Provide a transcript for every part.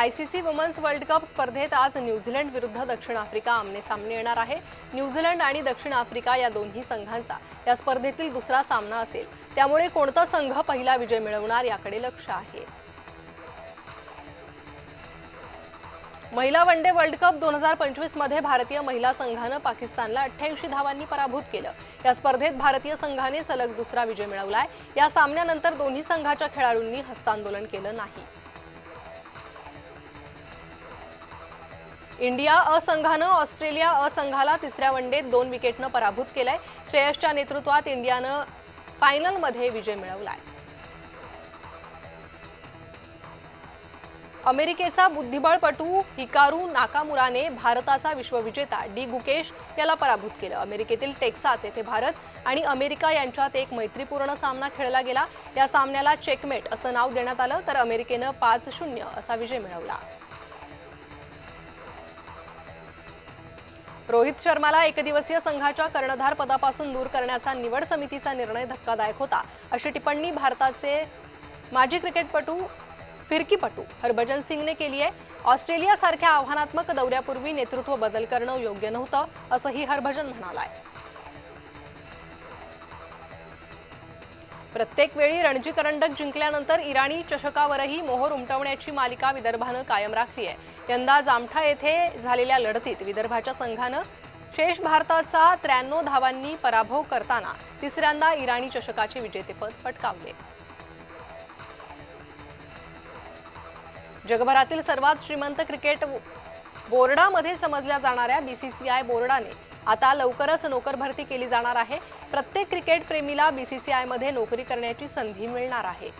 ICC women's world cup स्पर्धेत आज New Zealand विरुद्ध दक्षिण आफ्रिका आमने-सामने येणार आहे। न्यूझीलंड आणि दक्षिण आफ्रिका या दोन्ही संघांचा या स्पर्धेतील दुसरा सामना असेल, त्यामुळे कोणता संघ पहिला विजय मिळवणार याकडे लक्ष आहे। महिला वनडे वर्ल्ड कप 2025 मध्ये भारतीय महिला संघाने पाकिस्तानला 88 धावांनी पराभूत केलं। या स्पर्धेत भारतीय संघाने सलग दुसरा विजय मिळवलाय। या सामन्यानंतर दोन्ही संघाच्या खेळाडूंनी हस्तांदोलन केलं नाही। इंडिया अ संघाने ऑस्ट्रेलिया अ संघाला तिसऱ्या वनडेत 2 विकेटने पराभूत केलंय। श्रेयसच्या नेतृत्वात इंडियाने फायनलमध्ये विजय मिळवलाय। अमेरिकेचा बुद्धिबळपटू हिकारू नाकामुराने भारताचा विश्वविजेता डी गुकेश याला पराभूत केलं। अमेरिकेतील टेक्सास येथे भारत आणि अमेरिका यांच्यात एक मैत्रीपूर्ण सामना खेळला गेला। या सामन्याला चेकमेट असं नाव देण्यात आलं, तर अमेरिकेने 5-0 असा विजय मिळवला। रोहित शर्माला एकदिवसीय संघाच्या कर्णधार पदापासून दूर करण्याचा निवड समितीचा निर्णय धक्कादायक होता, अशी टिप्पणी भारताचे माजी क्रिकेटपटू फिरकीपटू हरभजन सिंगने केली आहे। ऑस्ट्रेलियासारख्या आव्हानात्मक दौऱ्यापूर्वी नेतृत्व बदल करणं योग्य नव्हतं, असंही हरभजन म्हणालाय। प्रत्येक वेळी रणजी करंडक जिंकल्यानंतर इराणी चषकावरही मोहोर उमटवण्याची मालिका विदर्भानं कायम राखली आहे। यंदा जामठा येथे झालेल्या लढतीत विदर्भाच्या संघानं शेष भारताचा 93 धावांनी पराभव करताना तिसऱ्यांदा इराणी चषकाचे विजेतेपद पटकावले। जगभरातील सर्वात श्रीमंत क्रिकेट बोर्डामध्ये समजल्या जाणाऱ्या बीसीसीआय बोर्डाने आता लवकरच नोकर भरती केली जाणार आहे। प्रत्येक क्रिकेट प्रेमीला बीसीसीआय मध्ये नोकरी करण्याची संधी मिळणार आहे।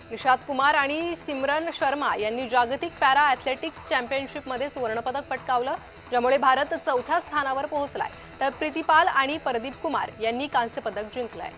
निशात कुमार आणि सिमरन शर्मा यांनी जागतिक पॅरा ॲथलेटिक्स चॅम्पियनशिपमध्ये सुवर्णपदक पटकावलं, ज्यामुळे भारत चौथ्या स्थानावर पोहोचलाय, तर प्रीतिपाल आणि परदीप कुमार यांनी कांस्य पदक जिंकलंय।